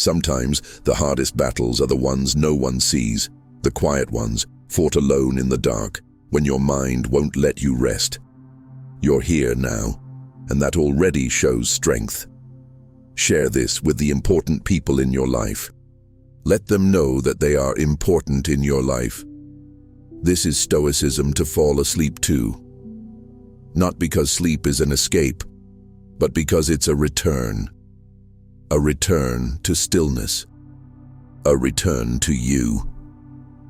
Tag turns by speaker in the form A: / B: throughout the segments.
A: Sometimes the hardest battles are the ones no one sees, the quiet ones, fought alone in the dark, when your mind won't let you rest. You're here now, and that already shows strength. Share this with the important people in your life. Let them know that they are important in your life. This is stoicism to fall asleep to. Not because sleep is an escape, but because it's a return. A return to stillness. A return to you.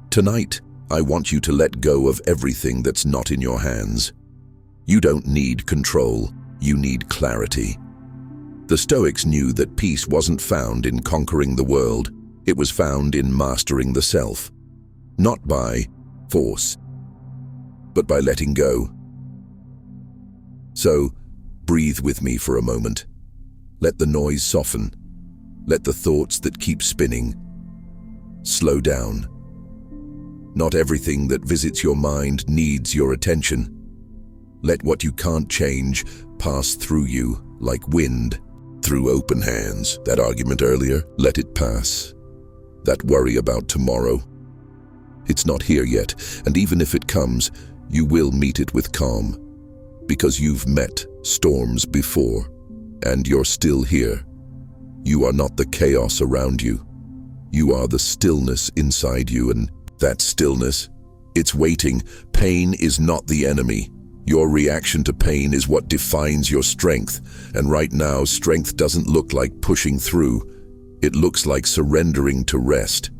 A: Tonight, I want you to let go of everything that's not in your hands. You don't need control, you need clarity. The Stoics knew that peace wasn't found in conquering the world, it was found in mastering the self. Not by force, but by letting go. So, breathe with me for a moment. Let the noise soften. Let the thoughts that keep spinning slow down. Not everything that visits your mind needs your attention. Let what you can't change pass through you like wind through open hands. That argument earlier, let it pass. That worry about tomorrow, it's not here yet, and even if it comes, you will meet it with calm, because you've met storms before, and you're still here. You are not the chaos around you. You are the stillness inside you, and that stillness, it's waiting. Pain is not the enemy. Your reaction to pain is what defines your strength, and right now, strength doesn't look like pushing through. It looks like surrendering to rest.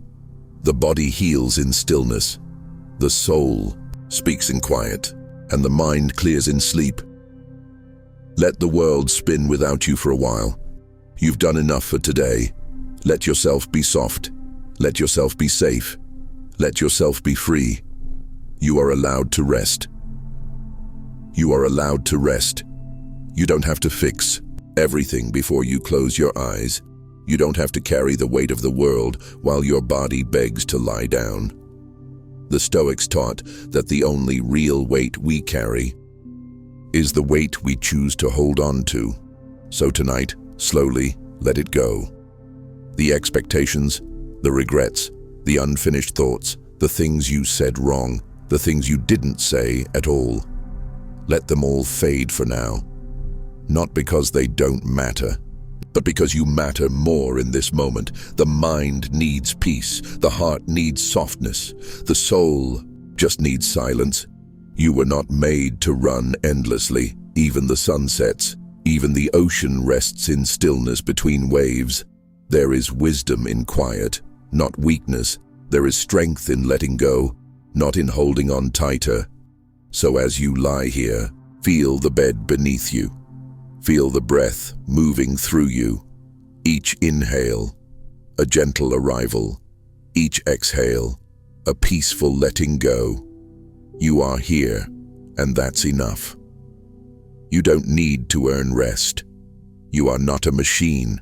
A: The body heals in stillness. The soul speaks in quiet, and the mind clears in sleep. Let the world spin without you for a while. You've done enough for today. Let yourself be soft. Let yourself be safe. Let yourself be free. You are allowed to rest. You are allowed to rest. You don't have to fix everything before you close your eyes. You don't have to carry the weight of the world while your body begs to lie down. The Stoics taught that the only real weight we carry is the weight we choose to hold on to. So tonight, slowly, let it go. The expectations, the regrets, the unfinished thoughts, the things you said wrong, the things you didn't say at all. Let them all fade for now. Not because they don't matter, but because you matter more in this moment. The mind needs peace. The heart needs softness. The soul just needs silence. You were not made to run endlessly. Even the sun sets. Even the ocean rests in stillness between waves. There is wisdom in quiet, not weakness. There is strength in letting go, not in holding on tighter. So as you lie here, feel the bed beneath you. Feel the breath moving through you. Each inhale, a gentle arrival. Each exhale, a peaceful letting go. You are here, and that's enough. You don't need to earn rest. You are not a machine.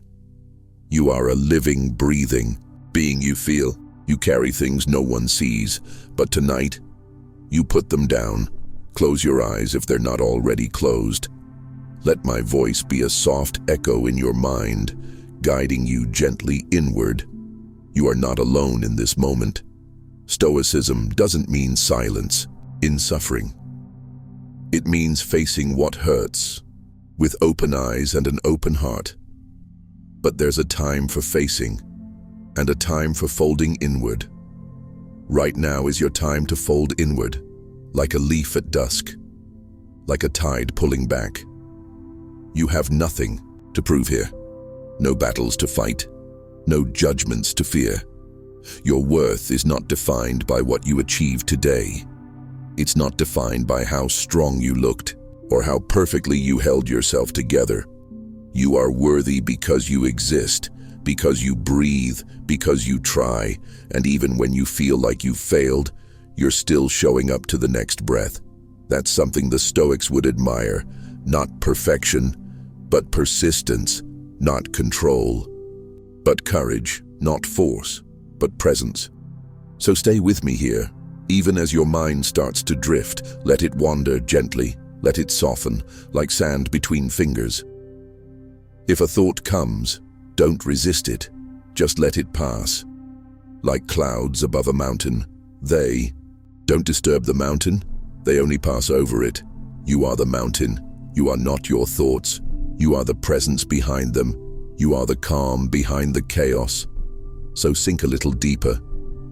A: You are a living, breathing being. You feel. You carry things no one sees, but tonight, you put them down. Close your eyes if they're not already closed. Let my voice be a soft echo in your mind, guiding you gently inward. You are not alone in this moment. Stoicism doesn't mean silence in suffering. It means facing what hurts, with open eyes and an open heart. But there's a time for facing, and a time for folding inward. Right now is your time to fold inward, like a leaf at dusk, like a tide pulling back. You have nothing to prove here, no battles to fight, no judgments to fear. Your worth is not defined by what you achieve today. It's not defined by how strong you looked or how perfectly you held yourself together. You are worthy because you exist, because you breathe, because you try, and even when you feel like you've failed, you're still showing up to the next breath. That's something the Stoics would admire. Not perfection, but persistence, not control. But courage, not force, but presence. So stay with me here. Even as your mind starts to drift, let it wander gently, let it soften, like sand between fingers. If a thought comes, don't resist it. Just let it pass. Like clouds above a mountain, they don't disturb the mountain, they only pass over it. You are the mountain. You are not your thoughts. You are the presence behind them. You are the calm behind the chaos. So sink a little deeper.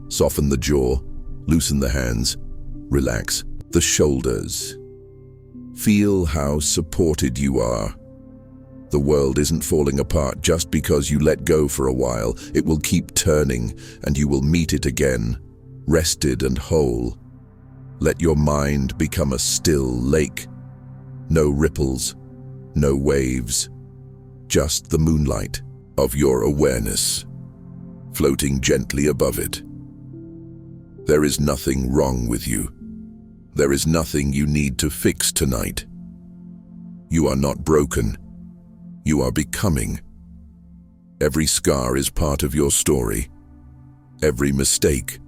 A: Soften the jaw. Loosen the hands. Relax the shoulders. Feel how supported you are. The world isn't falling apart just because you let go for a while. It will keep turning, and you will meet it again, rested and whole. Let your mind become a still lake. No ripples, no waves, just the moonlight of your awareness, floating gently above it. There is nothing wrong with you. There is nothing you need to fix tonight. You are not broken. You are becoming. Every scar is part of your story. Every mistake,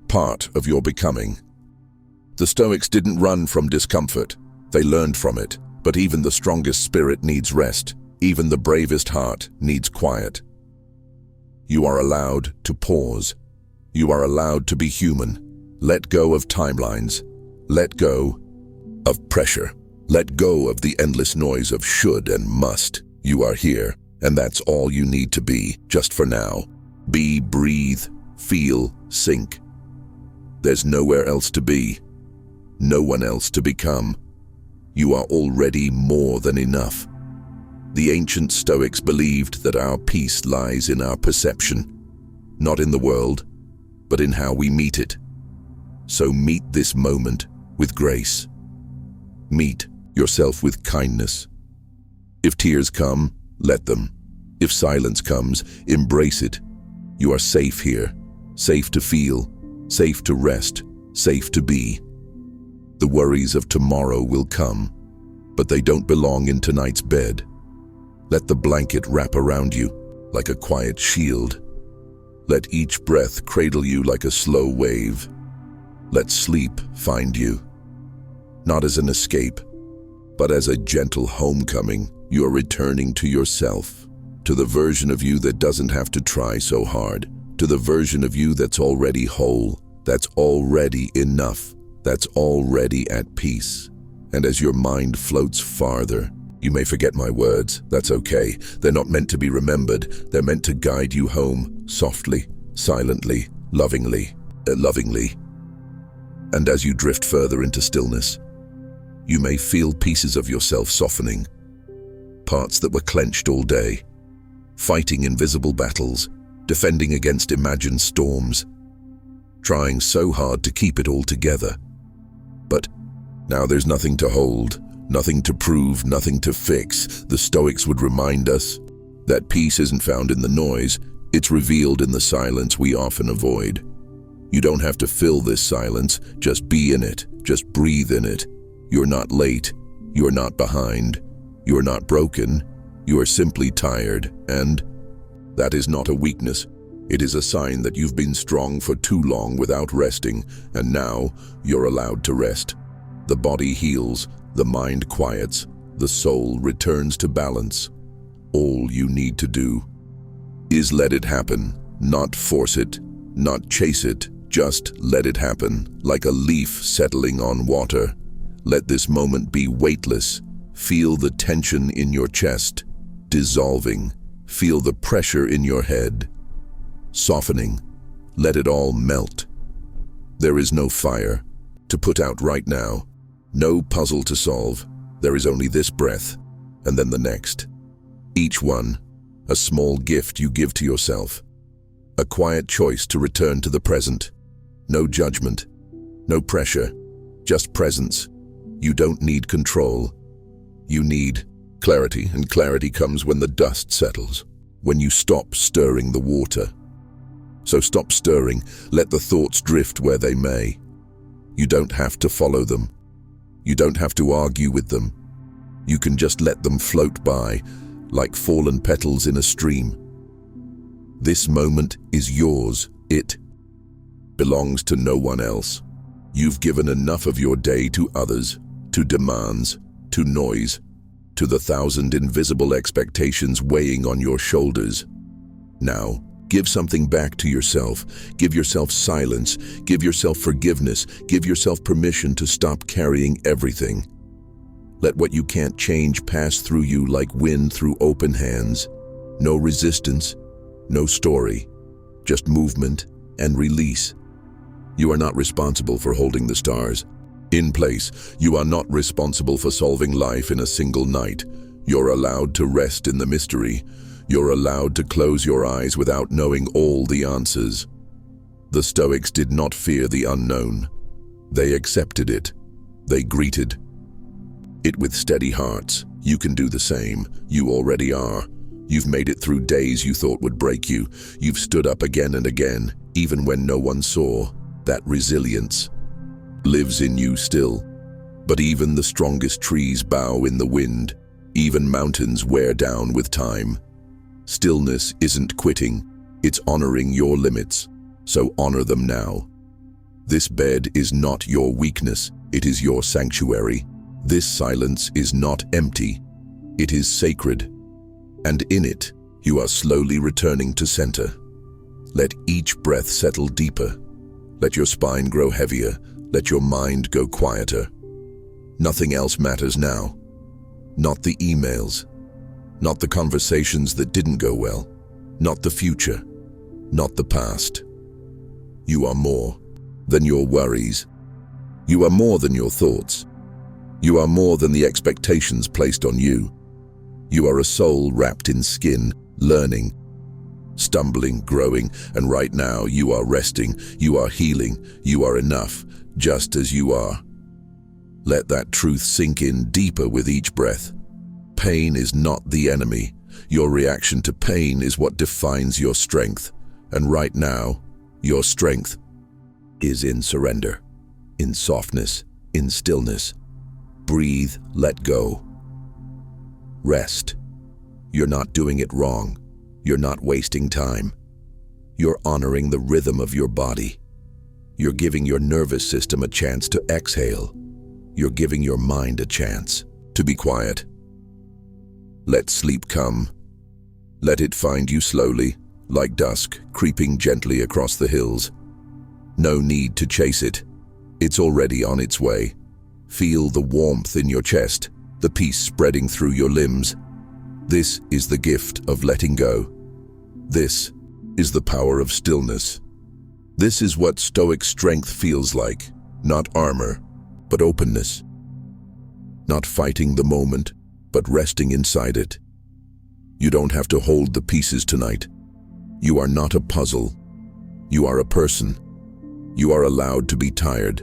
A: part of your becoming. The Stoics didn't run from discomfort. They learned from it. But even the strongest spirit needs rest. Even the bravest heart needs quiet. You are allowed to pause. You are allowed to be human. Let go of timelines. Let go of pressure. Let go of the endless noise of should and must. You are here, and that's all you need to be, just for now. Be, breathe, feel, sink. There's nowhere else to be. No one else to become. You are already more than enough. The ancient Stoics believed that our peace lies in our perception, not in the world, but in how we meet it. So meet this moment with grace. Meet yourself with kindness. If tears come, let them. If silence comes, embrace it. You are safe here, safe to feel, safe to rest, safe to be. The worries of tomorrow will come, but they don't belong in tonight's bed. Let the blanket wrap around you like a quiet shield. Let each breath cradle you like a slow wave. Let sleep find you, not as an escape, but as a gentle homecoming. You are returning to yourself, to the version of you that doesn't have to try so hard, to the version of you that's already whole, that's already enough, that's already at peace. And as your mind floats farther, you may forget my words. That's okay. They're not meant to be remembered. They're meant to guide you home, softly, silently, lovingly. And as you drift further into stillness, you may feel pieces of yourself softening, parts that were clenched all day, fighting invisible battles, defending against imagined storms, trying so hard to keep it all together. But now there's nothing to hold, nothing to prove, nothing to fix. The Stoics would remind us that peace isn't found in the noise, it's revealed in the silence we often avoid. You don't have to fill this silence, just be in it, just breathe in it. You're not late, you're not behind, you're not broken, you are simply tired, and that is not a weakness. It is a sign that you've been strong for too long without resting, and now you're allowed to rest. The body heals, the mind quiets, the soul returns to balance. All you need to do is let it happen, not force it, not chase it, just let it happen, like a leaf settling on water. Let this moment be weightless. Feel the tension in your chest, dissolving. Feel the pressure in your head, softening. Let it all melt. There is no fire to put out right now, no puzzle to solve. There is only this breath, and then the next. Each one, a small gift you give to yourself. A quiet choice to return to the present. No judgment, no pressure, just presence. You don't need control. You need clarity, and clarity comes when the dust settles, when you stop stirring the water. So stop stirring, let the thoughts drift where they may. You don't have to follow them. You don't have to argue with them. You can just let them float by, like fallen petals in a stream. This moment is yours. It belongs to no one else. You've given enough of your day to others, to demands, to noise, to the thousand invisible expectations weighing on your shoulders. Now, give something back to yourself. Give yourself silence. Give yourself forgiveness. Give yourself permission to stop carrying everything. Let what you can't change pass through you like wind through open hands. No resistance, no story, just movement and release. You are not responsible for holding the stars in place. You are not responsible for solving life in a single night. You're allowed to rest in the mystery. You're allowed to close your eyes without knowing all the answers. The Stoics did not fear the unknown. They accepted it. They greeted it with steady hearts. You can do the same. You already are. You've made it through days you thought would break you. You've stood up again and again, even when no one saw. That resilience lives in you still. But even the strongest trees bow in the wind. Even mountains wear down with time. Stillness isn't quitting. It's honoring your limits. So honor them now. This bed is not your weakness. It is your sanctuary. This silence is not empty. It is sacred. And in it, you are slowly returning to center. Let each breath settle deeper. Let your spine grow heavier. Let your mind go quieter. Nothing else matters now. Not the emails. Not the conversations that didn't go well. Not the future. Not the past. You are more than your worries. You are more than your thoughts. You are more than the expectations placed on you. You are a soul wrapped in skin, learning, stumbling, growing, and right now you are resting, you are healing, you are enough, just as you are. Let that truth sink in deeper with each breath. Pain is not the enemy. Your reaction to pain is what defines your strength. And right now, your strength is in surrender, in softness, in stillness. Breathe, let go. Rest. You're not doing it wrong. You're not wasting time. You're honoring the rhythm of your body. You're giving your nervous system a chance to exhale. You're giving your mind a chance to be quiet. Let sleep come. Let it find you slowly, like dusk creeping gently across the hills. No need to chase it. It's already on its way. Feel the warmth in your chest, the peace spreading through your limbs. This is the gift of letting go. This is the power of stillness. This is what Stoic strength feels like. Not armor, but openness. Not fighting the moment, but resting inside it. You don't have to hold the pieces tonight. You are not a puzzle. You are a person. You are allowed to be tired.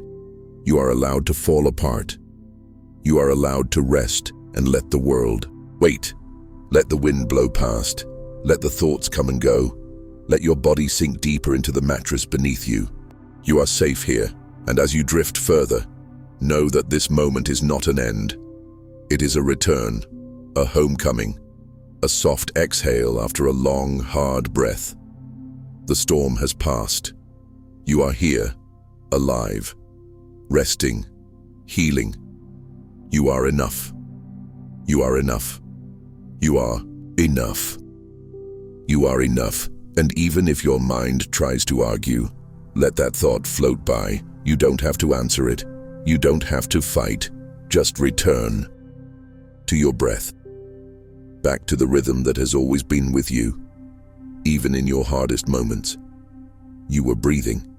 A: You are allowed to fall apart. You are allowed to rest and let the world wait. Let the wind blow past. Let the thoughts come and go. Let your body sink deeper into the mattress beneath you. You are safe here, and as you drift further, know that this moment is not an end. It is a return, a homecoming, a soft exhale after a long, hard breath. The storm has passed. You are here, alive, resting, healing. You are enough. You are enough. You are enough. You are enough, and even if your mind tries to argue, let that thought float by. You don't have to answer it. You don't have to fight. Just return to your breath, back to the rhythm that has always been with you. Even in your hardest moments, you were breathing.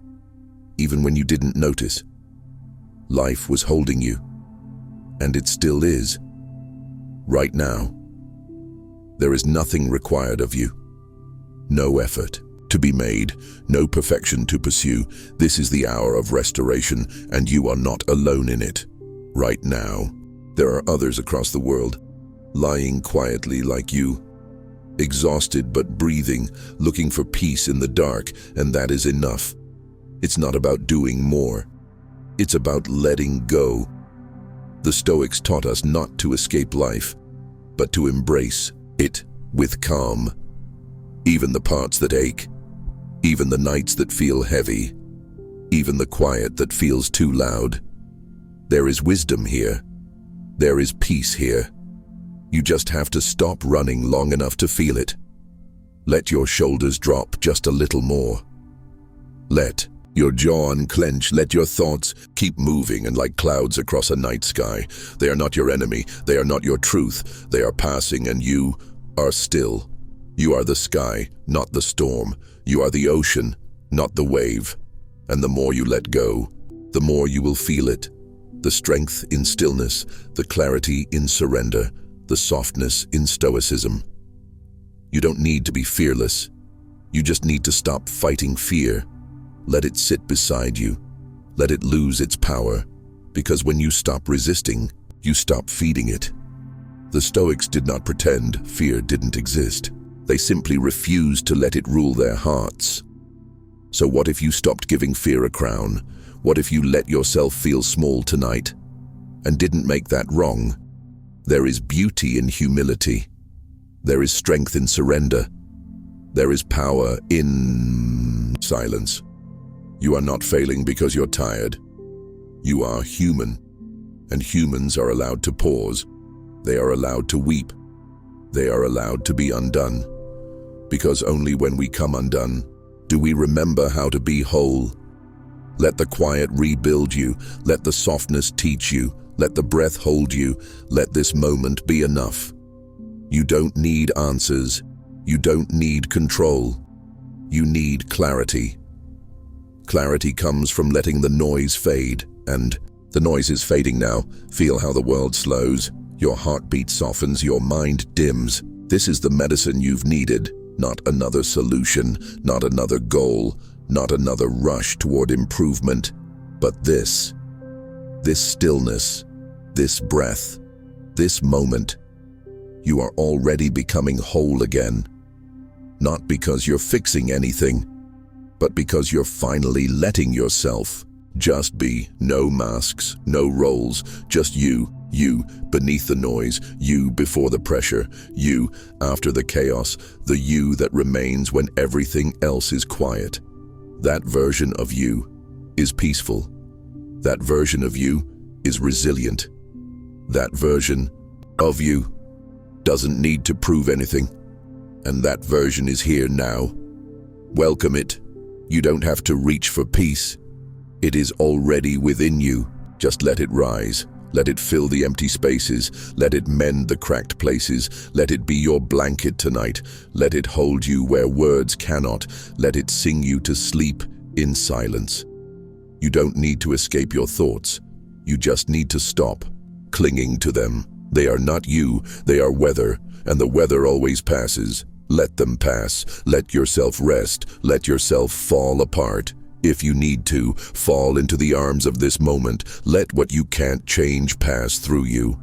A: Even when you didn't notice, life was holding you, and it still is. Right now, there is nothing required of you. No effort to be made, no perfection to pursue. This is the hour of restoration, and you are not alone in it. Right now, there are others across the world, lying quietly like you, exhausted but breathing, looking for peace in the dark, and that is enough. It's not about doing more. It's about letting go. The Stoics taught us not to escape life, but to embrace it with calm. Even the parts that ache, even the nights that feel heavy, even the quiet that feels too loud. There is wisdom here. There is peace here. You just have to stop running long enough to feel it. Let your shoulders drop just a little more. Let your jaw unclench, let your thoughts keep moving, and like clouds across a night sky, they are not your enemy, they are not your truth, they are passing and you are still. You are the sky, not the storm. You are the ocean, not the wave. And the more you let go, the more you will feel it. The strength in stillness, the clarity in surrender, the softness in stoicism. You don't need to be fearless. You just need to stop fighting fear. Let it sit beside you. Let it lose its power. Because when you stop resisting, you stop feeding it. The Stoics did not pretend fear didn't exist. They simply refused to let it rule their hearts. So what if you stopped giving fear a crown? What if you let yourself feel small tonight and didn't make that wrong? There is beauty in humility. There is strength in surrender. There is power in silence. You are not failing because you're tired. You are human, and humans are allowed to pause. They are allowed to weep. They are allowed to be undone. Because only when we come undone do we remember how to be whole. Let the quiet rebuild you. Let the softness teach you. Let the breath hold you. Let this moment be enough. You don't need answers. You don't need control. You need clarity. Clarity comes from letting the noise fade, and the noise is fading now. Feel how the world slows. Your heartbeat softens, your mind dims. This is the medicine you've needed, not another solution, not another goal, not another rush toward improvement, but this stillness, this breath, this moment. You are already becoming whole again. Not because you're fixing anything, but because you're finally letting yourself just be. No masks, no roles, just you beneath the noise, you before the pressure, you after the chaos, the you that remains when everything else is quiet. That version of you is peaceful. That version of you is resilient. That version of you doesn't need to prove anything. And that version is here now. Welcome it. You don't have to reach for peace. It is already within you. Just let it rise. Let it fill the empty spaces. Let it mend the cracked places. Let it be your blanket tonight. Let it hold you where words cannot. Let it sing you to sleep in silence. You don't need to escape your thoughts. You just need to stop clinging to them. They are not you. They are weather, and the weather always passes. Let them pass. Let yourself rest. Let yourself fall apart. If you need to, fall into the arms of this moment. Let what you can't change pass through you.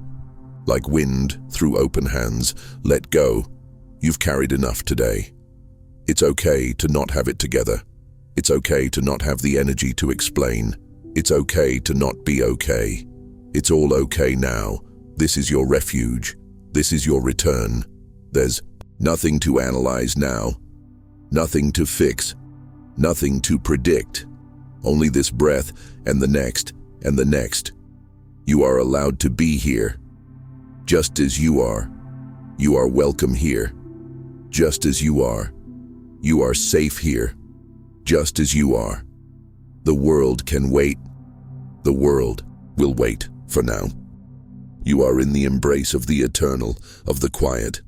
A: Like wind through open hands, let go. You've carried enough today. It's okay to not have it together. It's okay to not have the energy to explain. It's okay to not be okay. It's all okay now. This is your refuge. This is your return. There's nothing to analyze now. Nothing to fix. Nothing to predict. Only this breath and the next and the next. You are allowed to be here. Just as you are. You are welcome here. Just as you are. You are safe here. Just as you are. The world can wait. The world will wait for now. You are in the embrace of the eternal, of the quiet,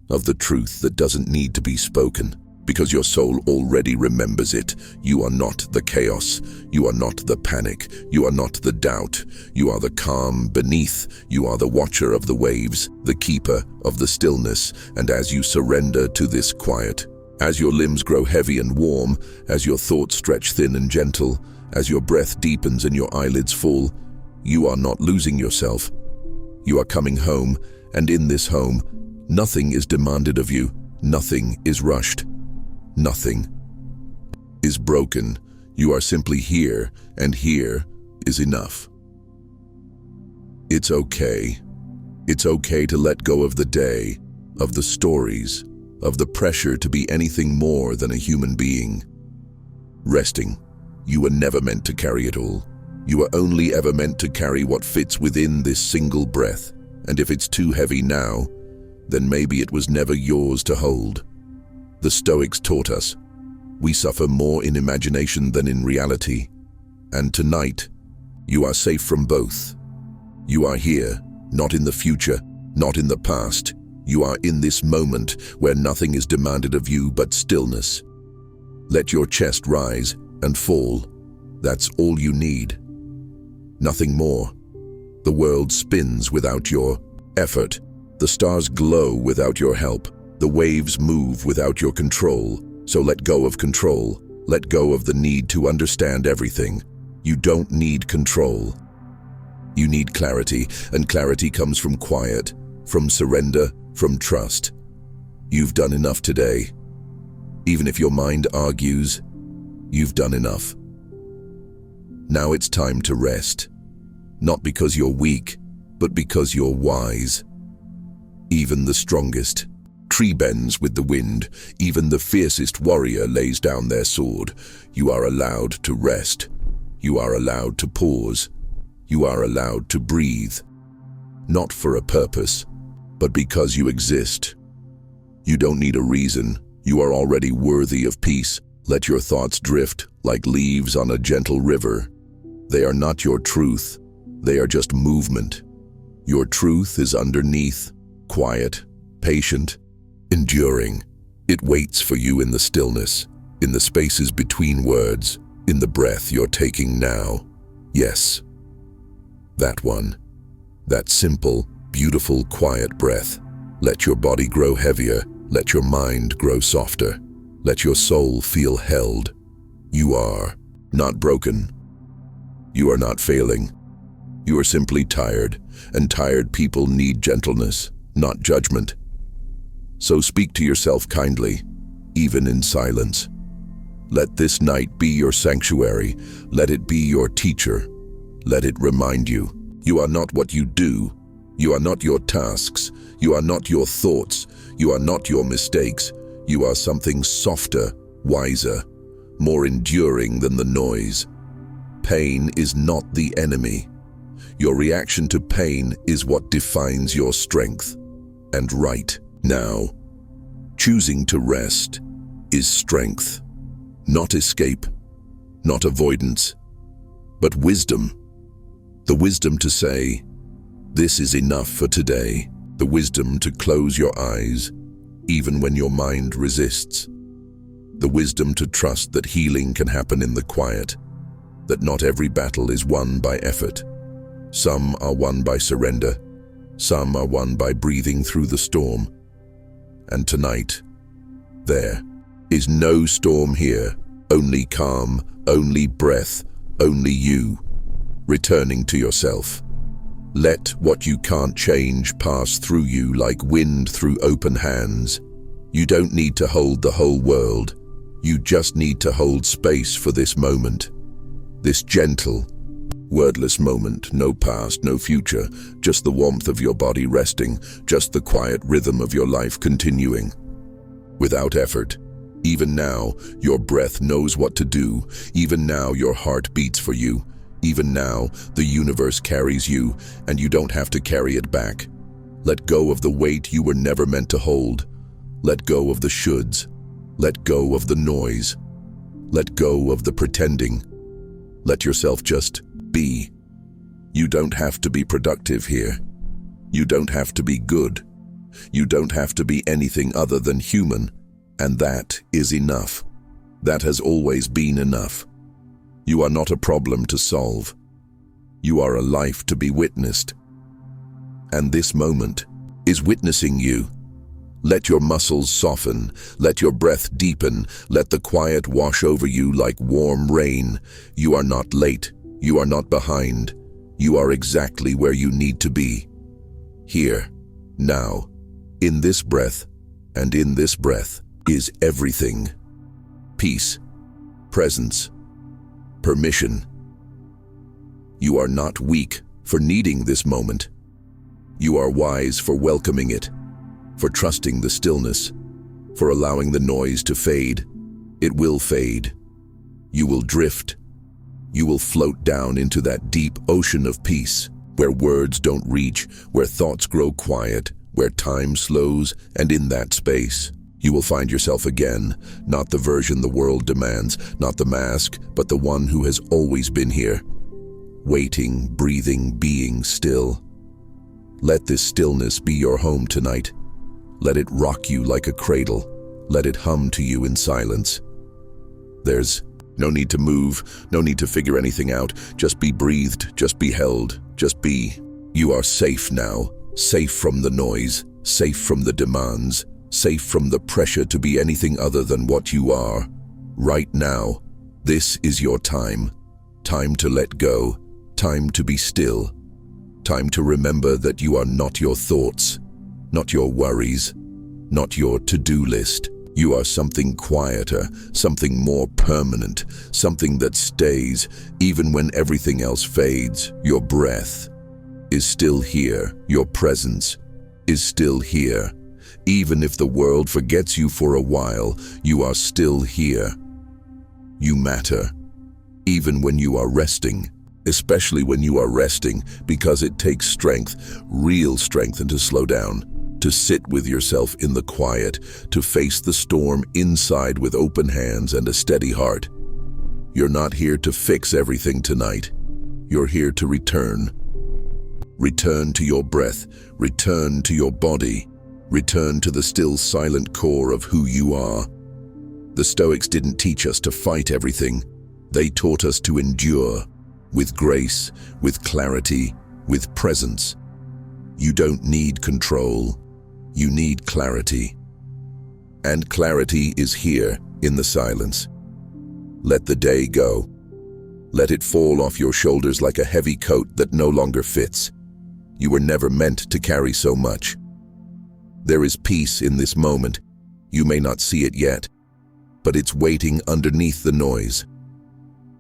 A: of the truth that doesn't need to be spoken, because your soul already remembers it. You are not the chaos. You are not the panic. You are not the doubt. You are the calm beneath. You are the watcher of the waves, the keeper of the stillness. And as you surrender to this quiet, as your limbs grow heavy and warm, as your thoughts stretch thin and gentle, as your breath deepens and your eyelids fall, you are not losing yourself. You are coming home, and in this home, nothing is demanded of you. Nothing is rushed. Nothing is broken. You are simply here, and here is enough. It's okay. It's okay to let go of the day, of the stories, of the pressure to be anything more than a human being. Resting. You were never meant to carry it all. You are only ever meant to carry what fits within this single breath. And if it's too heavy now, then maybe it was never yours to hold. The Stoics taught us, we suffer more in imagination than in reality. And tonight, you are safe from both. You are here, not in the future, not in the past. You are in this moment where nothing is demanded of you but stillness. Let your chest rise and fall. That's all you need. Nothing more. The world spins without your effort. The stars glow without your help. The waves move without your control. So let go of control. Let go of the need to understand everything. You don't need control. You need clarity, and clarity comes from quiet, from surrender, from trust. You've done enough today. Even if your mind argues, you've done enough. Now it's time to rest. Not because you're weak, but because you're wise. Even the strongest tree bends with the wind. Even the fiercest warrior lays down their sword. You are allowed to rest. You are allowed to pause. You are allowed to breathe. Not for a purpose, but because you exist. You don't need a reason. You are already worthy of peace. Let your thoughts drift like leaves on a gentle river. They are not your truth. They are just movement. Your truth is underneath, quiet, patient, enduring. It waits for you in the stillness, in the spaces between words, in the breath you're taking now. Yes, that one. That simple, beautiful, quiet breath. Let your body grow heavier. Let your mind grow softer. Let your soul feel held. You are not broken. You are not failing. You are simply tired, and tired people need gentleness, not judgment. So speak to yourself kindly, even in silence. Let this night be your sanctuary. Let it be your teacher. Let it remind you, you are not what you do. You are not your tasks. You are not your thoughts. You are not your mistakes. You are something softer, wiser, more enduring than the noise. Pain is not the enemy. Your reaction to pain is what defines your strength. And right now, choosing to rest is strength, not escape, not avoidance, but wisdom. The wisdom to say, this is enough for today. The wisdom to close your eyes, even when your mind resists. The wisdom to trust that healing can happen in the quiet, that not every battle is won by effort. Some are won by surrender. Some are won by breathing through the storm. And tonight, there is no storm here, only calm, only breath, only you, returning to yourself. Let what you can't change pass through you like wind through open hands. You don't need to hold the whole world. You just need to hold space for this moment. This gentle, wordless moment, no past, no future, just the warmth of your body resting, just the quiet rhythm of your life continuing. Without effort. Even now, your breath knows what to do. Even now, your heart beats for you. Even now, the universe carries you, and you don't have to carry it back. Let go of the weight you were never meant to hold. Let go of the shoulds. Let go of the noise. Let go of the pretending. Let yourself just be. You don't have to be productive here. You don't have to be good. You don't have to be anything other than human, and that is enough. That has always been enough. You are not a problem to solve. You are a life to be witnessed. And this moment is witnessing you. Let your muscles soften. Let your breath deepen. Let the quiet wash over you like warm rain. You are not late. You are not behind. You are exactly where you need to be. Here, now, in this breath, and in this breath is everything. Peace, presence, permission. You are not weak for needing this moment. You are wise for welcoming it, for trusting the stillness, for allowing the noise to fade. It will fade. You will drift. You will float down into that deep ocean of peace, where words don't reach, where thoughts grow quiet, where time slows, and in that space, You will find yourself again, not the version the world demands, not the mask, but the one who has always been here. Waiting, breathing, being still. Let this stillness be your home tonight. Let it rock you like a cradle. Let it hum to you in silence. There's no need to move, no need to figure anything out. Just be breathed, just be held, just be. You are safe now, safe from the noise, safe from the demands, safe from the pressure to be anything other than what you are. Right now, this is your time. Time to let go, time to be still. Time to remember that you are not your thoughts, not your worries, not your to-do list. You are something quieter, something more permanent, something that stays even when everything else fades. Your breath is still here. Your presence is still here. Even if the world forgets you for a while, you are still here. You matter, even when you are resting, especially when you are resting, because it takes strength, real strength, and to slow down. To sit with yourself in the quiet, to face the storm inside with open hands and a steady heart. You're not here to fix everything tonight. You're here to return. Return to your breath, return to your body, return to the still silent core of who you are. The Stoics didn't teach us to fight everything. They taught us to endure, with grace, with clarity, with presence. You don't need control. You need clarity. And clarity is here in the silence. Let the day go. Let it fall off your shoulders like a heavy coat that no longer fits. You were never meant to carry so much. There is peace in this moment. You may not see it yet, but it's waiting underneath the noise.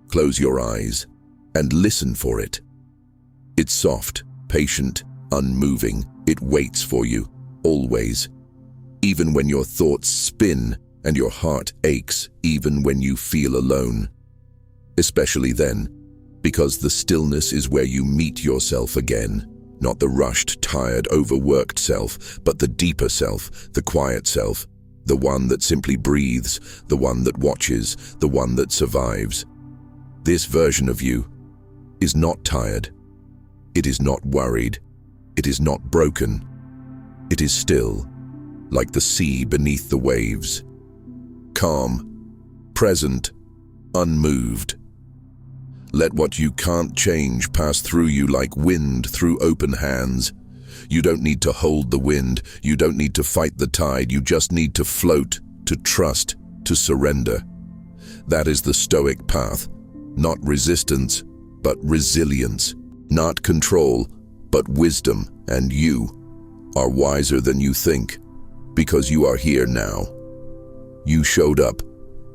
A: Close your eyes and listen for it. It's soft, patient, unmoving. It waits for you. Always, even when your thoughts spin and your heart aches, even when you feel alone. Especially then, because the stillness is where you meet yourself again, not the rushed, tired, overworked self, but the deeper self, the quiet self, the one that simply breathes, the one that watches, the one that survives. This version of you is not tired. It is not worried. It is not broken. It is still, like the sea beneath the waves. Calm, present, unmoved. Let what you can't change pass through you like wind through open hands. You don't need to hold the wind. You don't need to fight the tide. You just need to float, to trust, to surrender. That is the Stoic path. Not resistance, but resilience. Not control, but wisdom. And you are wiser than you think, because you are here now. You showed up.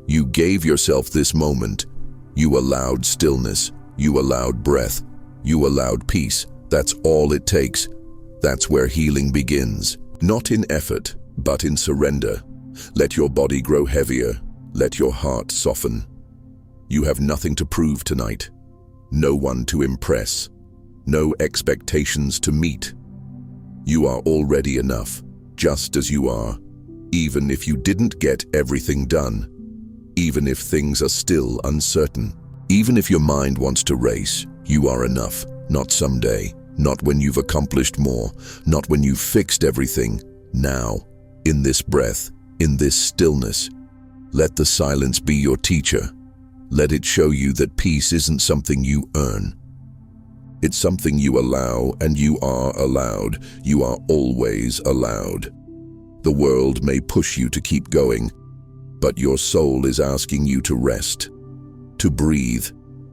A: You gave yourself this moment. You allowed stillness. You allowed breath. You allowed peace. That's all it takes. That's where healing begins. Not in effort, but in surrender. Let your body grow heavier. Let your heart soften. You have nothing to prove tonight. No one to impress. No expectations to meet. You are already enough, just as you are, even if you didn't get everything done, even if things are still uncertain, even if your mind wants to race. You are enough, not someday, not when you've accomplished more, not when you've fixed everything. Now, in this breath, in this stillness, let the silence be your teacher. Let it show you that peace isn't something you earn. It's something you allow, and you are allowed. You are always allowed. The world may push you to keep going, but your soul is asking you to rest, to breathe,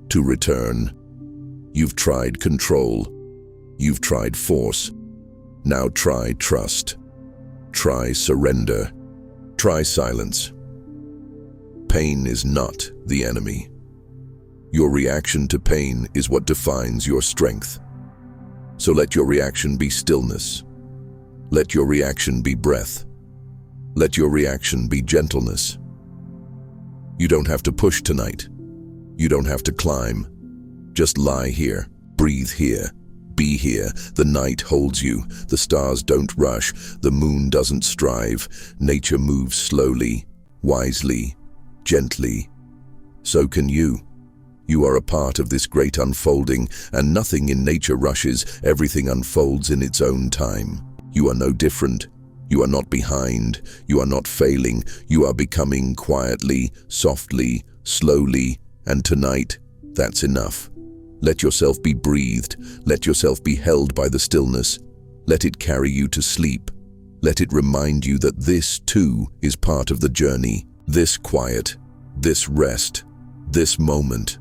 A: to return. You've tried control. You've tried force. Now try trust. Try surrender. Try silence. Pain is not the enemy. Your reaction to pain is what defines your strength. So let your reaction be stillness. Let your reaction be breath. Let your reaction be gentleness. You don't have to push tonight. You don't have to climb. Just lie here, breathe here, be here. The night holds you. The stars don't rush. The moon doesn't strive. Nature moves slowly, wisely, gently. So can you. You are a part of this great unfolding, and nothing in nature rushes. Everything unfolds in its own time. You are no different. You are not behind. You are not failing. You are becoming quietly, softly, slowly, and tonight, that's enough. Let yourself be breathed. Let yourself be held by the stillness. Let it carry you to sleep. Let it remind you that this, too, is part of the journey. This quiet, this rest, this moment.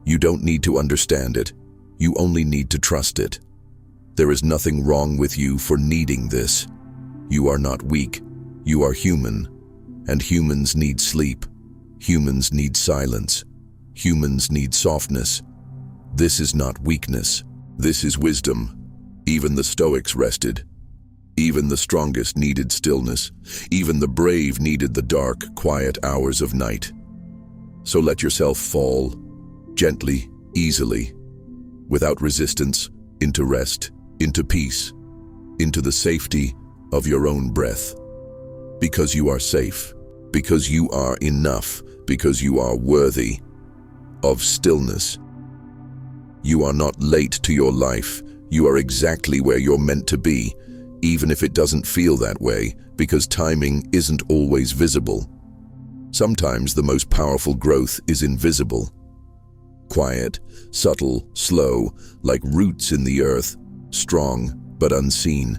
A: You don't need to understand it. You only need to trust it. There is nothing wrong with you for needing this. You are not weak. You are human. And humans need sleep. Humans need silence. Humans need softness. This is not weakness. This is wisdom. Even the Stoics rested. Even the strongest needed stillness. Even the brave needed the dark, quiet hours of night. So let yourself fall, gently, easily, without resistance, into rest, into peace, into the safety of your own breath. Because you are safe, because you are enough, because you are worthy of stillness. You are not late to your life. You are exactly where you're meant to be, even if it doesn't feel that way, because timing isn't always visible. Sometimes the most powerful growth is invisible. Quiet, subtle, slow, like roots in the earth, strong but unseen.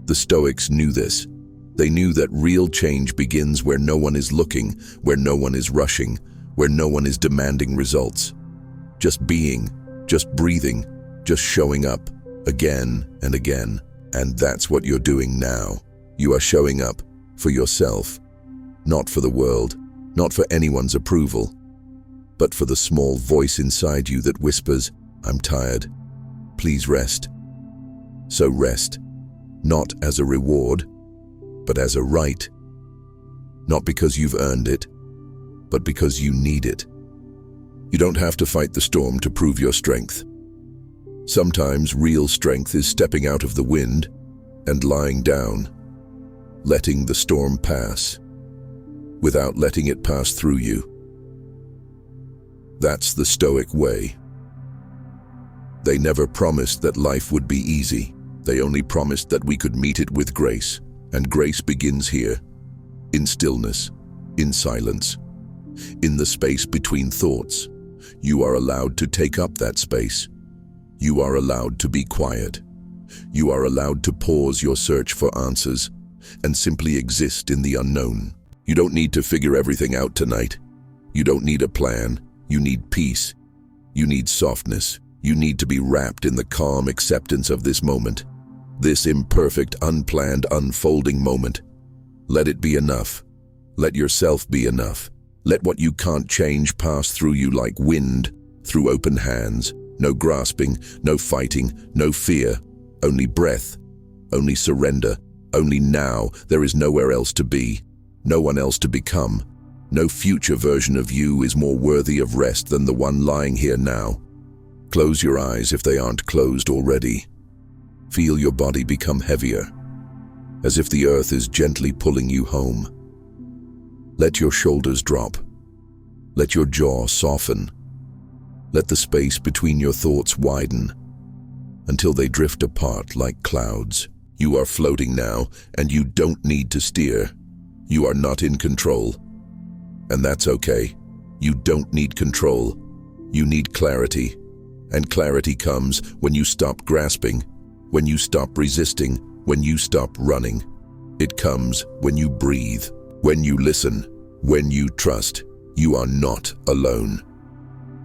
A: The Stoics knew this. They knew that real change begins where no one is looking, where no one is rushing, where no one is demanding results. Just being, just breathing, just showing up, again and again. And that's what you're doing now. You are showing up for yourself, not for the world, not for anyone's approval, but for the small voice inside you that whispers, "I'm tired. Please rest." So rest, not as a reward, but as a right. Not because you've earned it, but because you need it. You don't have to fight the storm to prove your strength. Sometimes real strength is stepping out of the wind and lying down, letting the storm pass, without letting it pass through you. That's the Stoic way. They never promised that life would be easy. They only promised that we could meet it with grace. And grace begins here, in stillness, in silence, in the space between thoughts. You are allowed to take up that space. You are allowed to be quiet. You are allowed to pause your search for answers and simply exist in the unknown. You don't need to figure everything out tonight. You don't need a plan. You need peace. You need softness. You need to be wrapped in the calm acceptance of this moment. This imperfect, unplanned, unfolding moment. Let it be enough. Let yourself be enough. Let what you can't change pass through you like wind, through open hands. No grasping, no fighting, no fear. Only breath, only surrender, only now. There is nowhere else to be, no one else to become. No future version of you is more worthy of rest than the one lying here now. Close your eyes if they aren't closed already. Feel your body become heavier, as if the earth is gently pulling you home. Let your shoulders drop. Let your jaw soften. Let the space between your thoughts widen until they drift apart like clouds. You are floating now, and you don't need to steer. You are not in control. And that's okay. You don't need control. You need clarity. And clarity comes when you stop grasping, when you stop resisting, when you stop running. It comes when you breathe, when you listen, when you trust. You are not alone.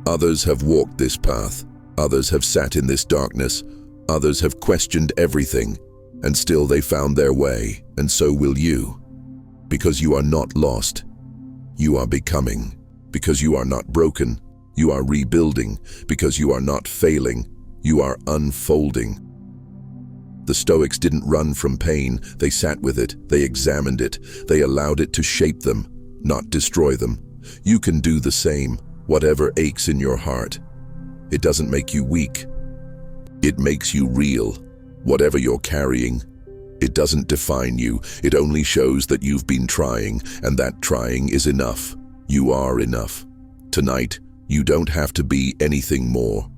A: Others have walked this path. Others have sat in this darkness. Others have questioned everything, and still they found their way, and so will you. Because you are not lost. You are becoming. Because you are not broken. You are rebuilding. Because you are not failing. You are unfolding. The Stoics didn't run from pain. They sat with it. They examined it. They allowed it to shape them, not destroy them. You can do the same, whatever aches in your heart. It doesn't make you weak. It makes you real. Whatever you're carrying, it doesn't define you. It only shows that you've been trying, and that trying is enough. You are enough. Tonight, you don't have to be anything more.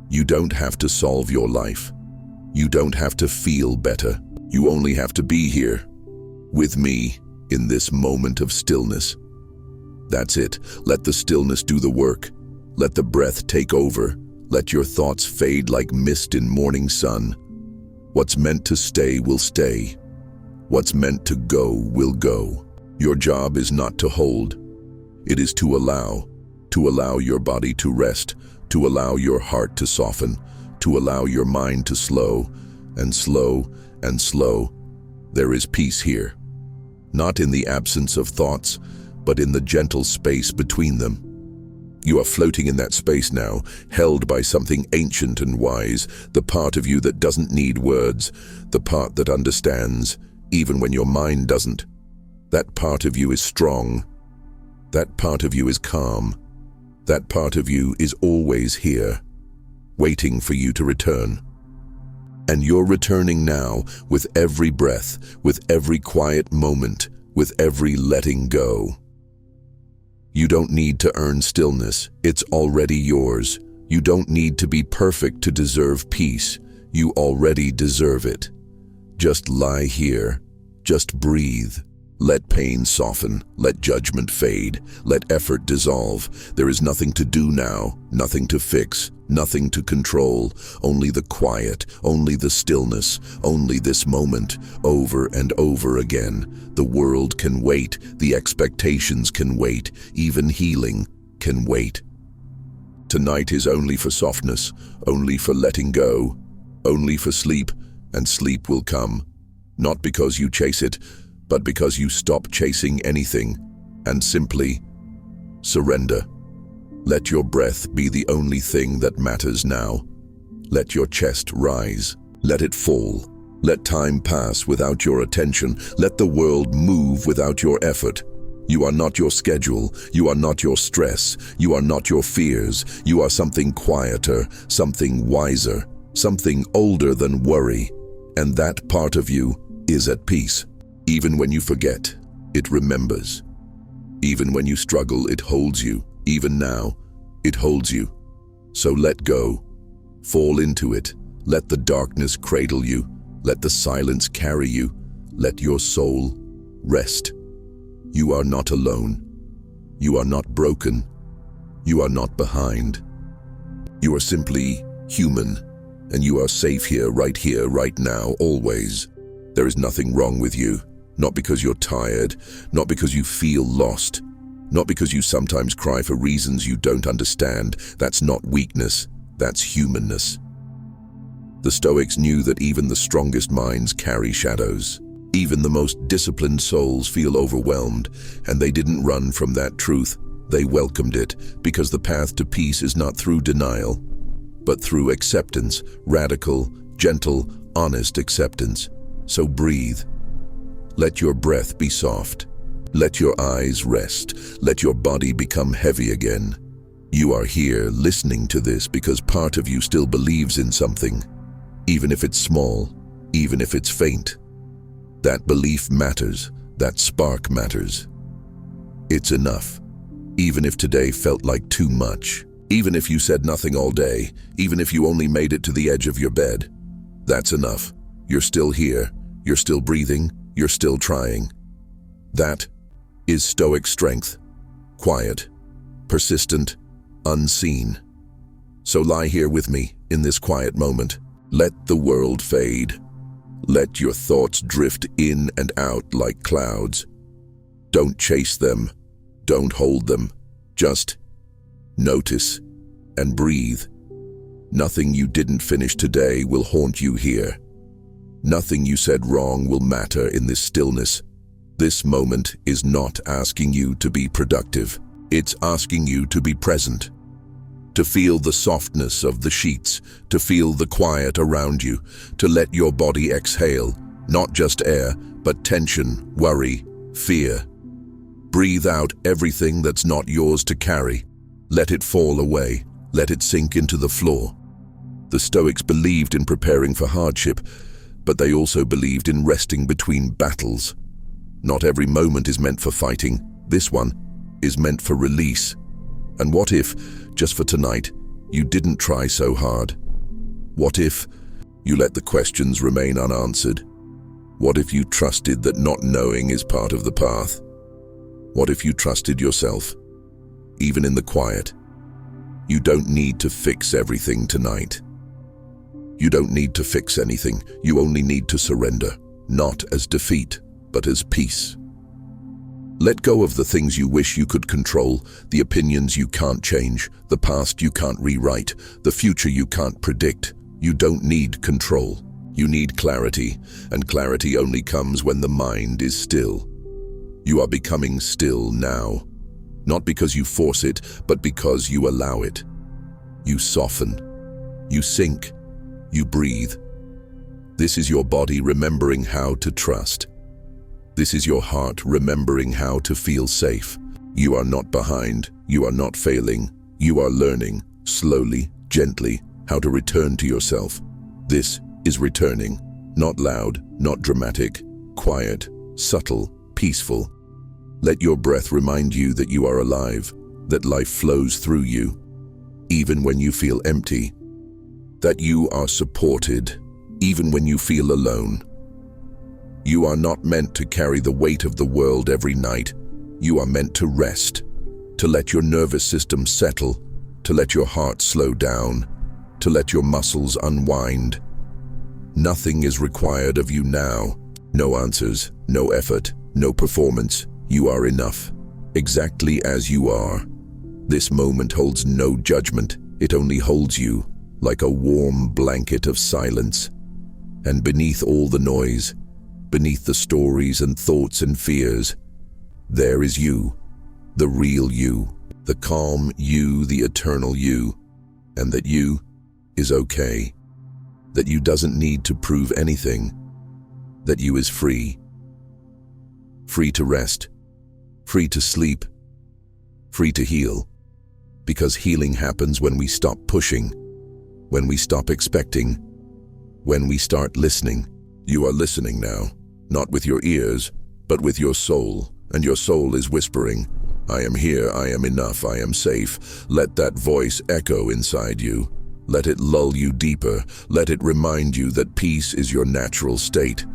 A: You don't have to solve your life. You don't have to feel better. You only have to be here, with me, in this moment of stillness. That's it. Let the stillness do the work. Let the breath take over. Let your thoughts fade like mist in morning sun. What's meant to stay will stay. What's meant to go will go. Your job is not to hold. It is to allow your body to rest, to allow your heart to soften, to allow your mind to slow, and slow, and slow. There is peace here. Not in the absence of thoughts, but in the gentle space between them. You are floating in that space now, held by something ancient and wise, the part of you that doesn't need words, the part that understands, even when your mind doesn't. That part of you is strong. That part of you is calm. That part of you is always here, waiting for you to return. And you're returning now, with every breath, with every quiet moment, with every letting go. You don't need to earn stillness. It's already yours. You don't need to be perfect to deserve peace. You already deserve it. Just lie here. Just breathe. Let pain soften. Let judgment fade. Let effort dissolve. There is nothing to do now, nothing to fix, nothing to control. Only the quiet, only the stillness, only this moment, over and over again. The world can wait. The expectations can wait. Even healing can wait. Tonight is only for softness, only for letting go, only for sleep, and sleep will come. Not because you chase it, but because you stop chasing anything and simply surrender. Let your breath be the only thing that matters now. Let your chest rise. Let it fall. Let time pass without your attention. Let the world move without your effort. You are not your schedule. You are not your stress. You are not your fears. You are something quieter, something wiser, something older than worry. And that part of you is at peace. Even when you forget, it remembers. Even when you struggle, it holds you. Even now, it holds you. So let go. Fall into it. Let the darkness cradle you. Let the silence carry you. Let your soul rest. You are not alone. You are not broken. You are not behind. You are simply human, and you are safe here, right now, always. There is nothing wrong with you. Not because you're tired, not because you feel lost, not because you sometimes cry for reasons you don't understand. That's not weakness, that's humanness. The Stoics knew that even the strongest minds carry shadows. Even the most disciplined souls feel overwhelmed, and they didn't run from that truth. They welcomed it, because the path to peace is not through denial, but through acceptance, radical, gentle, honest acceptance. So breathe. Let your breath be soft. Let your eyes rest. Let your body become heavy again. You are here listening to this because part of you still believes in something, even if it's small, even if it's faint. That belief matters. That spark matters. It's enough. Even if today felt like too much. Even if you said nothing all day. Even if you only made it to the edge of your bed. That's enough. You're still here. You're still breathing. You're still trying. That is Stoic strength. Quiet, persistent, unseen. So lie here with me in this quiet moment. Let the world fade. Let your thoughts drift in and out like clouds. Don't chase them. Don't hold them. Just notice and breathe. Nothing you didn't finish today will haunt you here. Nothing you said wrong will matter in this stillness. This moment is not asking you to be productive. It's asking you to be present. To feel the softness of the sheets, to feel the quiet around you, to let your body exhale, not just air, but tension, worry, fear. Breathe out everything that's not yours to carry. Let it fall away. Let it sink into the floor. The Stoics believed in preparing for hardship, but they also believed in resting between battles. Not every moment is meant for fighting. This one is meant for release. And what if, just for tonight, you didn't try so hard? What if you let the questions remain unanswered? What if you trusted that not knowing is part of the path? What if you trusted yourself, even in the quiet? You don't need to fix everything tonight. You don't need to fix anything. You only need to surrender, not as defeat, but as peace. Let go of the things you wish you could control, the opinions you can't change, the past you can't rewrite, the future you can't predict. You don't need control. You need clarity, and clarity only comes when the mind is still. You are becoming still now, not because you force it, but because you allow it. You soften, you sink, you breathe. This is your body remembering how to trust. This is your heart remembering how to feel safe. You are not behind, you are not failing, you are learning, slowly, gently, how to return to yourself. This is returning, not loud, not dramatic, quiet, subtle, peaceful. Let your breath remind you that you are alive, that life flows through you, even when you feel empty, that you are supported, even when you feel alone. You are not meant to carry the weight of the world every night. You are meant to rest, to let your nervous system settle, to let your heart slow down, to let your muscles unwind. Nothing is required of you now. No answers, no effort, no performance. You are enough, exactly as you are. This moment holds no judgment. It only holds you, like a warm blanket of silence. And beneath all the noise, beneath the stories and thoughts and fears, there is you, the real you, the calm you, the eternal you, and that you is okay, that you doesn't need to prove anything, that you is free. Free to rest, free to sleep, free to heal, because healing happens when we stop pushing, when we stop expecting, when we start listening. You are listening now, not with your ears, but with your soul, and your soul is whispering, I am here, I am enough, I am safe. Let that voice echo inside you. Let it lull you deeper. Let it remind you that peace is your natural state,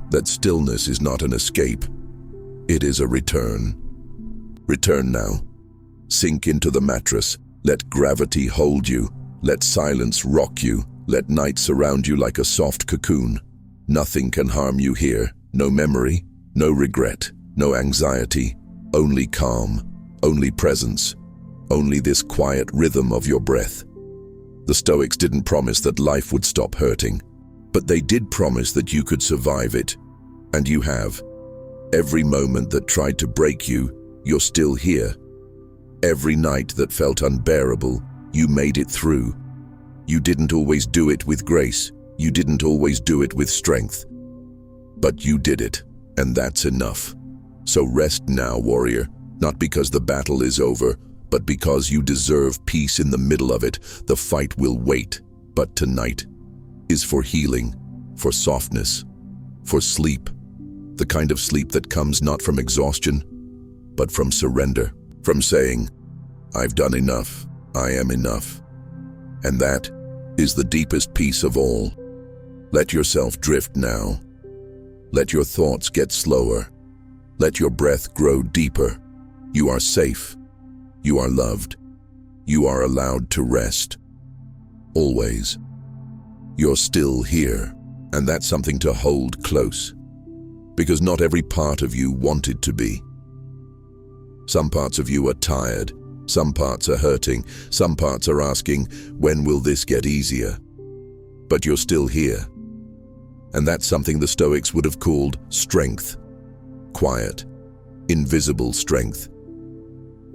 A: that stillness is not an escape. It is a return. Return now. Sink into the mattress. Let gravity hold you. Let silence rock you. Let night surround you like a soft cocoon. Nothing can harm you here. No memory, no regret, no anxiety. Only calm, only presence, only this quiet rhythm of your breath. The Stoics didn't promise that life would stop hurting, but they did promise that you could survive it. And you have. Every moment that tried to break you, you're still here. Every night that felt unbearable, you made it through. You didn't always do it with grace. You didn't always do it with strength. But you did it, and that's enough. So rest now, warrior, not because the battle is over, but because you deserve peace in the middle of it. The fight will wait, but tonight is for healing, for softness, for sleep. The kind of sleep that comes not from exhaustion, but from surrender, from saying, I've done enough, I am enough. And that is the deepest peace of all. Let yourself drift now. Let your thoughts get slower. Let your breath grow deeper. You are safe. You are loved. You are allowed to rest. Always. You're still here, and that's something to hold close. Because not every part of you wanted to be. Some parts of you are tired. Some parts are hurting. Some parts are asking, when will this get easier? But you're still here. And that's something the Stoics would have called strength. Quiet, invisible strength.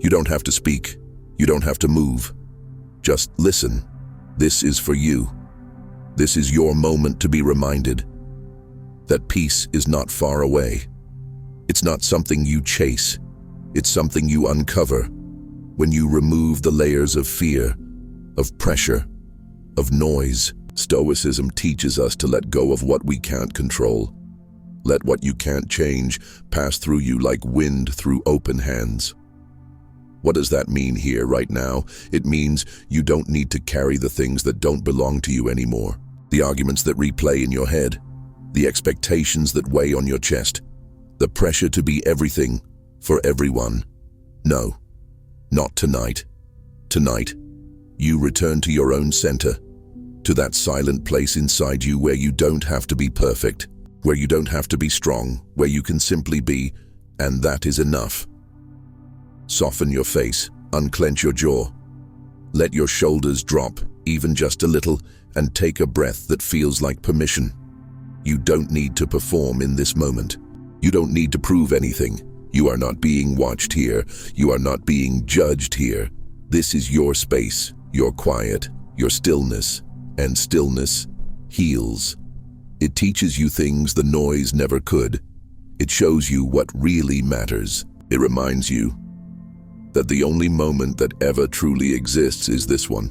A: You don't have to speak. You don't have to move. Just listen. This is for you. This is your moment to be reminded that peace is not far away. It's not something you chase. It's something you uncover when you remove the layers of fear, of pressure, of noise. Stoicism teaches us to let go of what we can't control. Let what you can't change pass through you like wind through open hands. What does that mean here right now? It means you don't need to carry the things that don't belong to you anymore. The arguments that replay in your head, the expectations that weigh on your chest, the pressure to be everything for everyone. No, not tonight. Tonight, you return to your own center, to that silent place inside you where you don't have to be perfect, where you don't have to be strong, where you can simply be, and that is enough. Soften your face, unclench your jaw. Let your shoulders drop, even just a little, and take a breath that feels like permission. You don't need to perform in this moment. You don't need to prove anything. You are not being watched here. You are not being judged here. This is your space, your quiet, your stillness, and stillness heals. It teaches you things the noise never could. It shows you what really matters. It reminds you that the only moment that ever truly exists is this one,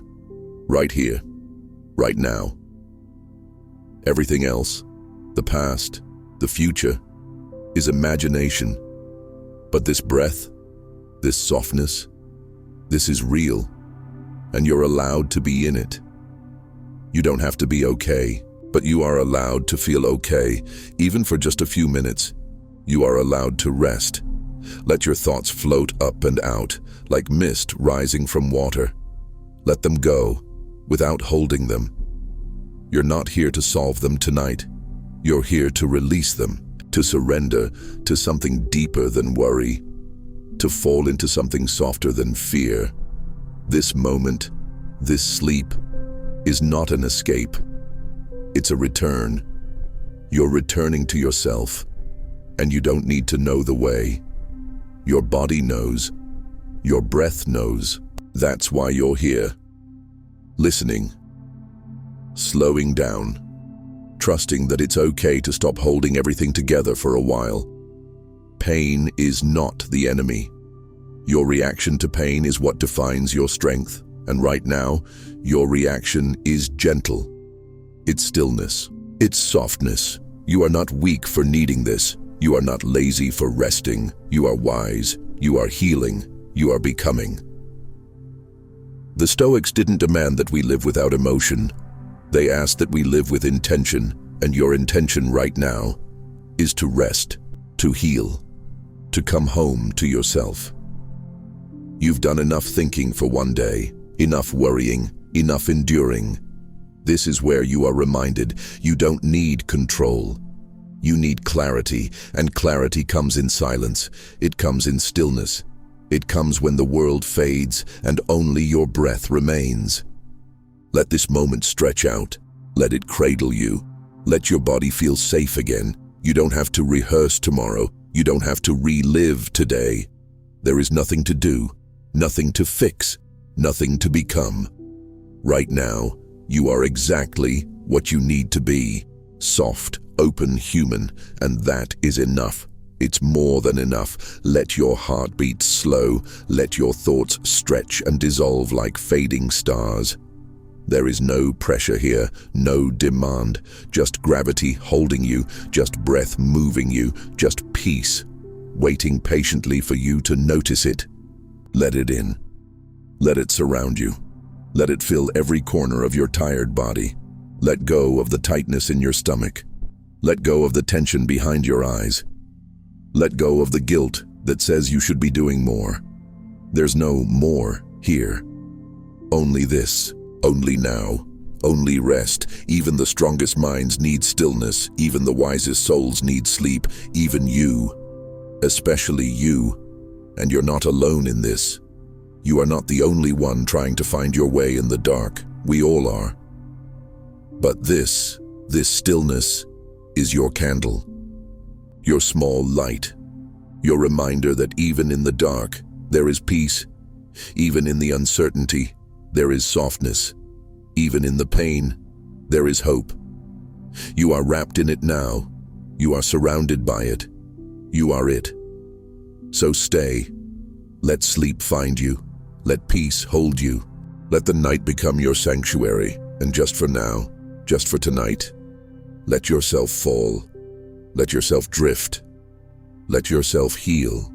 A: right here, right now. Everything else, the past, the future, is imagination. But this breath, this softness, this is real, and you're allowed to be in it. You don't have to be okay, but you are allowed to feel okay, even for just a few minutes. You are allowed to rest. Let your thoughts float up and out, like mist rising from water. Let them go, without holding them. You're not here to solve them tonight. You're here to release them, to surrender to something deeper than worry, to fall into something softer than fear. This moment, this sleep, is not an escape. It's a return. You're returning to yourself, and you don't need to know the way. Your body knows. Your breath knows. That's why you're here. Listening. Slowing down. Trusting that it's okay to stop holding everything together for a while. Pain is not the enemy. Your reaction to pain is what defines your strength. And right now, your reaction is gentle. It's stillness. It's softness. You are not weak for needing this. You are not lazy for resting. You are wise. You are healing. You are becoming. The Stoics didn't demand that we live without emotion. They asked that we live with intention, and your intention right now is to rest, to heal, to come home to yourself. You've done enough thinking for one day, enough worrying, enough enduring. This is where you are reminded you don't need control. You need clarity, and clarity comes in silence. It comes in stillness. It comes when the world fades and only your breath remains. Let this moment stretch out. Let it cradle you. Let your body feel safe again. You don't have to rehearse tomorrow. You don't have to relive today. There is nothing to do, nothing to fix, nothing to become. Right now, you are exactly what you need to be. Soft, open, human, and that is enough. It's more than enough. Let your heartbeat slow. Let your thoughts stretch and dissolve like fading stars. There is no pressure here, no demand, just gravity holding you, just breath moving you, just peace, waiting patiently for you to notice it. Let it in. Let it surround you. Let it fill every corner of your tired body. Let go of the tightness in your stomach. Let go of the tension behind your eyes. Let go of the guilt that says you should be doing more. There's no more here. Only this, only now, only rest. Even the strongest minds need stillness. Even the wisest souls need sleep. Even you, especially you. And you're not alone in this. You are not the only one trying to find your way in the dark. We all are. But this stillness is your candle, your small light, your reminder that even in the dark, there is peace. Even in the uncertainty, there is softness. Even in the pain, there is hope. You are wrapped in it now. You are surrounded by it. You are it. So stay. Let sleep find you. Let peace hold you. Let the night become your sanctuary. And just for now, just for tonight, let yourself fall. Let yourself drift. Let yourself heal.